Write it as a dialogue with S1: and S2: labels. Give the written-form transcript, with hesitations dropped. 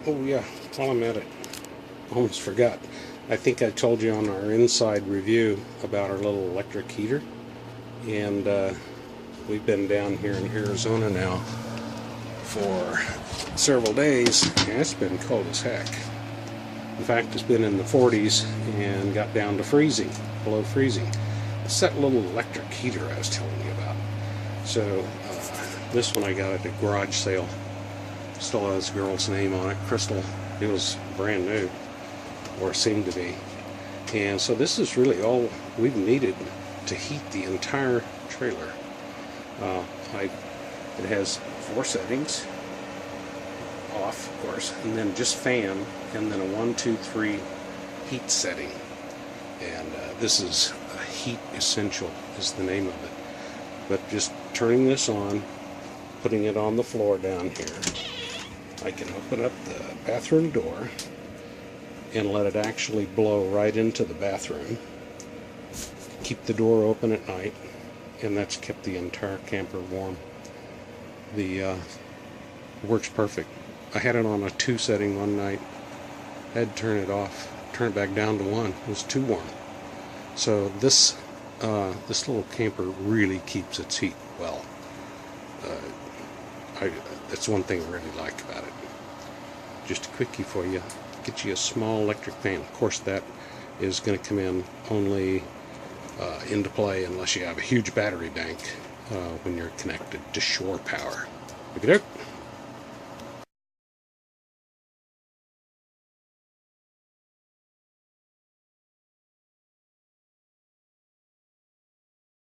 S1: Oh yeah, while I'm at it, almost forgot. I think I told you on our inside review about our little electric heater, and we've been down here in Arizona now for several days, and it's been cold as heck. In fact, it's been in the 40s and got down to freezing, below freezing. It's that little electric heater I was telling you about. So this one I got at a garage sale. Still has a girl's name on it, Crystal. It was brand new, or seemed to be. And so this is really all we've needed to heat the entire trailer. It has 4 settings, off of course, and then just fan, and then a 1, 2, 3 heat setting. And this is Heat Essential is the name of it. But just turning this on, putting it on the floor down here, I can open up the bathroom door and let it actually blow right into the bathroom. Keep the door open at night, and that's kept the entire camper warm. The works perfect. I had it on a 2 setting one night. I had to turn it off, turn it back down to 1. It was too warm. So this little camper really keeps its heat well. That's one thing I really like about it. Just a quickie for you. Get you a small electric fan. Of course, that is going to come in only into play unless you have a huge battery bank when you're connected to shore power. Look it up.